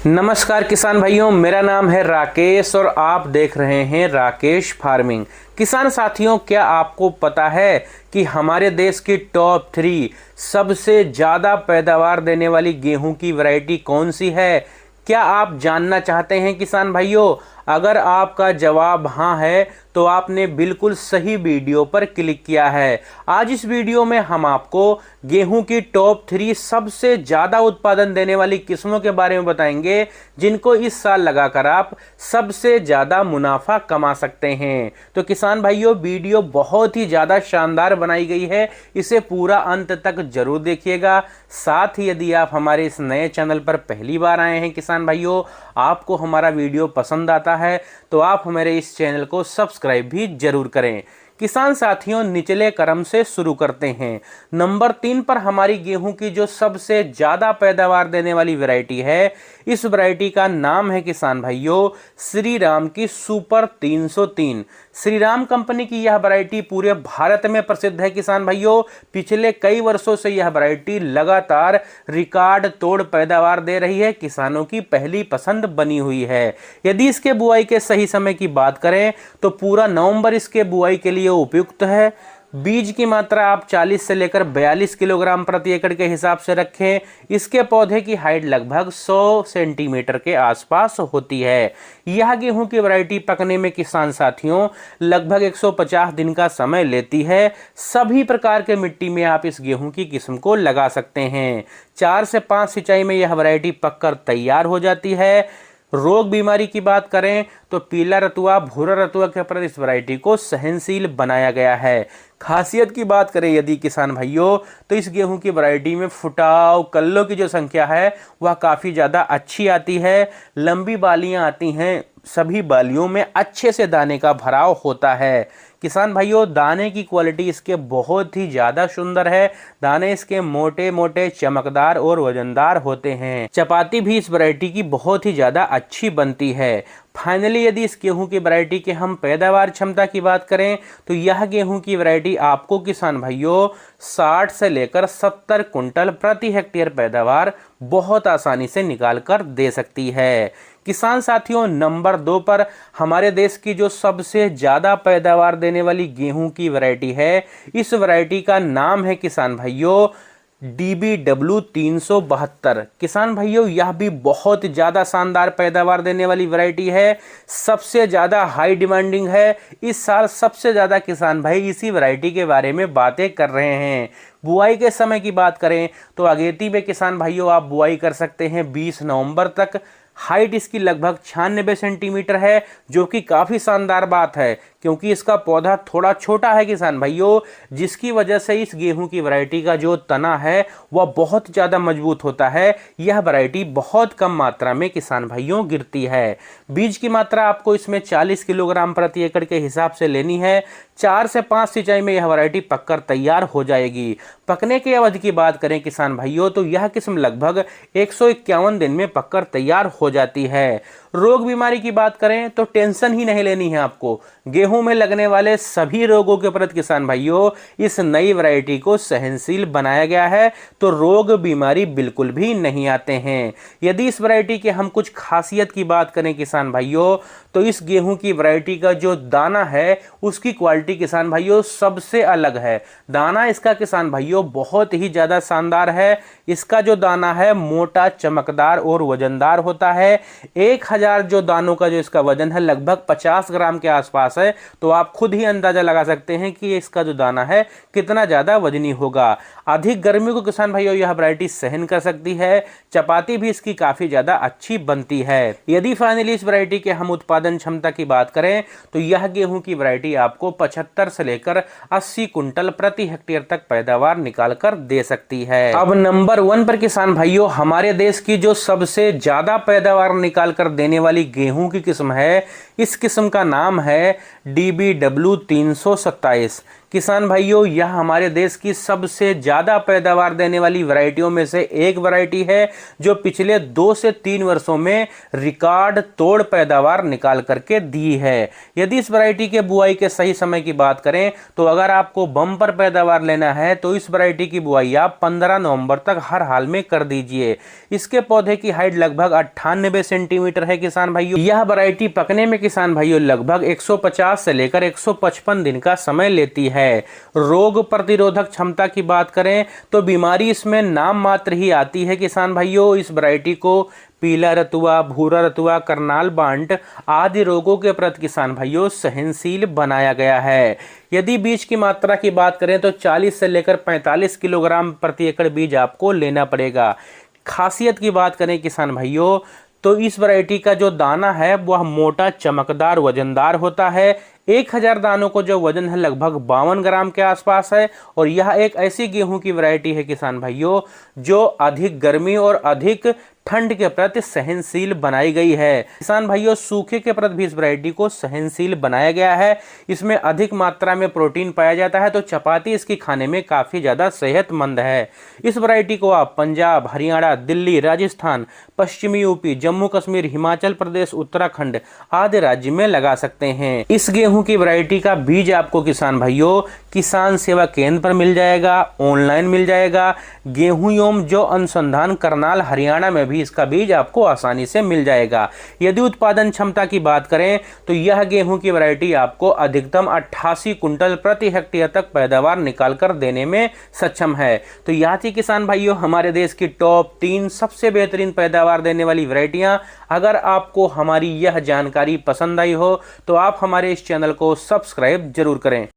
नमस्कार किसान भाइयों, मेरा नाम है राकेश और आप देख रहे हैं राकेश फार्मिंग। किसान साथियों, क्या आपको पता है कि हमारे देश की टॉप 3 सबसे ज़्यादा पैदावार देने वाली गेहूं की वैरायटी कौन सी है? क्या आप जानना चाहते हैं किसान भाइयों? अगर आपका जवाब हाँ है तो आपने बिल्कुल सही वीडियो पर क्लिक किया है। आज इस वीडियो में हम आपको गेहूं की टॉप 3 सबसे ज़्यादा उत्पादन देने वाली किस्मों के बारे में बताएंगे, जिनको इस साल लगाकर आप सबसे ज़्यादा मुनाफा कमा सकते हैं। तो किसान भाइयों, वीडियो बहुत ही ज़्यादा शानदार बनाई गई है, इसे पूरा अंत तक जरूर देखिएगा। साथ ही यदि आप हमारे इस नए चैनल पर पहली बार आए हैं किसान भाइयों, आपको हमारा वीडियो पसंद आता है तो आप हमारे इस चैनल को सब्सक्राइब भी जरूर करें। किसान साथियों, निचले क्रम से शुरू करते हैं। नंबर 3 पर हमारी गेहूं की जो सबसे ज्यादा पैदावार देने वाली वैरायटी है, इस वैरायटी का नाम है किसान भाइयों श्री राम की सुपर 303। श्री राम कंपनी की यह वैरायटी पूरे भारत में प्रसिद्ध है किसान भाइयों। पिछले कई वर्षों से यह वैरायटी लगातार रिकॉर्ड तोड़ पैदावार दे रही है, किसानों की पहली पसंद बनी हुई है। यदि इसके बुआई के सही समय की बात करें तो पूरा नवंबर इसके बुआई के लिए उपयुक्त है। बीज की मात्रा आप 40 से लेकर 42 किलोग्राम प्रति एकड़ के हिसाब से रखें। इसके पौधे की हाइट लगभग 100 सेंटीमीटर के आसपास होती है। यह गेहूं की वैरायटी पकने में किसान साथियों लगभग 150 दिन का समय लेती है। सभी प्रकार के मिट्टी में आप इस गेहूं की किस्म को लगा सकते हैं। 4 से 5 सिंचाई में यह वैरायटी पककर तैयार हो जाती है। रोग बीमारी की बात करें तो पीला रतुआ, भूरा रतुआ के प्रति इस वैरायटी को सहनशील बनाया गया है। खासियत की बात करें यदि किसान भाइयों, तो इस गेहूं की वैरायटी में फुटाव, कल्लों की जो संख्या है वह काफ़ी ज़्यादा अच्छी आती है। लंबी बालियां आती हैं, सभी बालियों में अच्छे से दाने का भराव होता है। किसान भाइयों, दाने की क्वालिटी इसके बहुत ही ज़्यादा सुंदर है। दाने इसके मोटे मोटे, चमकदार और वजनदार होते हैं। चपाती भी इस वैरायटी की बहुत ही ज़्यादा अच्छी बनती है। फाइनली यदि इस गेहूं की वैरायटी के हम पैदावार क्षमता की बात करें तो यह गेहूं की वैरायटी आपको किसान भाइयों 60 से लेकर 70 कुंटल प्रति हेक्टेयर पैदावार बहुत आसानी से निकाल कर दे सकती है। किसान साथियों, नंबर 2 पर हमारे देश की जो सबसे ज़्यादा पैदावार देने वाली गेहूं की वैरायटी है, इस वैरायटी का नाम है किसान भाइयों DBW 372। किसान भाइयों, यह भी बहुत ज़्यादा शानदार पैदावार देने वाली वैरायटी है। सबसे ज़्यादा हाई डिमांडिंग है। इस साल सबसे ज़्यादा किसान भाई इसी वैरायटी के बारे में बातें कर रहे हैं। बुआई के समय की बात करें तो अगेती में किसान भाइयों आप बुआई कर सकते हैं 20 नवंबर तक। हाइट इसकी लगभग 96 सेंटीमीटर है, जो कि काफ़ी शानदार बात है क्योंकि इसका पौधा थोड़ा छोटा है किसान भाइयों, जिसकी वजह से इस गेहूं की वैरायटी का जो तना है वह बहुत ज़्यादा मजबूत होता है। यह वैरायटी बहुत कम मात्रा में किसान भाइयों गिरती है। बीज की मात्रा आपको इसमें 40 किलोग्राम प्रति एकड़ के हिसाब से लेनी है। 4 से 5 सिंचाई में यह वैरायटी पककर तैयार हो जाएगी। पकने की अवधि की बात करें किसान भाइयों तो यह किस्म लगभग 151 दिन में पककर तैयार हो जाती है। रोग बीमारी की बात करें तो टेंशन ही नहीं लेनी है आपको। गेहूं में लगने वाले सभी रोगों के प्रति किसान भाइयों इस नई वैरायटी को सहनशील बनाया गया है, तो रोग बीमारी बिल्कुल भी नहीं आते हैं। यदि इस वैरायटी के हम कुछ खासियत की बात करें किसान भाइयों तो इस गेहूं की वैरायटी का जो दाना है उसकी क्वालिटी किसान भाइयों सबसे अलग है। दाना इसका किसान भाइयों बहुत ही ज़्यादा शानदार है। इसका जो दाना है मोटा, चमकदार और वजनदार होता है। 1000 जो दानों का जो इसका वजन है लगभग 50 ग्राम के आसपास है, तो आप खुद ही अंदाजा लगा सकते हैं कि इसका जो दाना है कितना ज़्यादा वजनी होगा। अधिक गर्मी को किसान भाइयों यह वैरायटी सहन कर सकती है। चपाती भी इसकी काफ़ी ज़्यादा अच्छी बनती है। यदि फाइनली इस वैरायटी के हम उत्पादन क्षमता की बात करें तो यह गेहूं की वैरायटी आपको 75 से लेकर 80 कुंटल प्रति हेक्टेयर तक पैदावार निकाल कर दे सकती है। अब नंबर 1 पर किसान भाइयों हमारे देश की जो सबसे ज्यादा पैदावार निकाल कर देने वाली गेहूं की किस्म है, इस किस्म का नाम है DBW 327। किसान भाइयों, यह हमारे देश की सबसे ज़्यादा पैदावार देने वाली वैरायटियों में से एक वैरायटी है, जो पिछले 2 से 3 वर्षों में रिकॉर्ड तोड़ पैदावार निकाल करके दी है। यदि इस वैरायटी के बुआई के सही समय की बात करें तो अगर आपको बम्पर पैदावार लेना है तो इस वैरायटी की बुआई आप 15 नवंबर तक हर हाल में कर दीजिए। इसके पौधे की हाइट लगभग 98 सेंटीमीटर है किसान भाइयों। यह वैरायटी पकने में किसान भाइयों लगभग 150 से लेकर 155 दिन का समय लेती है। रोग प्रतिरोधक क्षमता की बात करें तो बीमारी इसमें नाम मात्र ही आती है किसान भाइयों। इस वैरायटी को पीला रतुआ, भूरा रतुआ, करनाल बांट आदि रोगों के प्रति किसान भाइयों सहनशील बनाया गया है। यदि बीज की मात्रा की बात करें तो 40 से लेकर 45 किलोग्राम प्रति एकड़ बीज आपको लेना पड़ेगा। खासियत की बात करें किसान भाइयों तो इस वैरायटी का जो दाना है वह मोटा, चमकदार, वजनदार होता है। 1000 दानों को जो वजन है लगभग 52 ग्राम के आसपास है। और यह एक ऐसी गेहूं की वैरायटी है किसान भाइयों जो अधिक गर्मी और अधिक ठंड के प्रति सहनशील बनाई गई है। किसान भाइयों, सूखे के प्रति भी इस वैरायटी को सहनशील बनाया गया है। इसमें अधिक मात्रा में प्रोटीन पाया जाता है, तो चपाती इसकी खाने में काफ़ी ज़्यादा सेहतमंद है। इस वैरायटी को आप पंजाब, हरियाणा, दिल्ली, राजस्थान, पश्चिमी यूपी, जम्मू कश्मीर, हिमाचल प्रदेश, उत्तराखंड आदि राज्य में लगा सकते हैं। इस गेहूं की वैरायटी का बीज आपको किसान भाइयों किसान सेवा केंद्र पर मिल जाएगा, ऑनलाइन मिल जाएगा। गेहूं एवं जौ अनुसंधान करनाल हरियाणा में भी इसका बीज आपको आसानी से मिल जाएगा। यदि उत्पादन क्षमता की बात करें तो यह गेहूं की वैरायटी आपको अधिकतम 88 कुंटल प्रति हेक्टेयर तक पैदावार निकाल कर देने में सक्षम है। तो यह थी किसान भाइयों हमारे देश की टॉप 3 सबसे बेहतरीन पैदावार देने वाली वैरायटियां। अगर आपको हमारी यह जानकारी पसंद आई हो तो आप हमारे इस चैनल को सब्सक्राइब जरूर करें।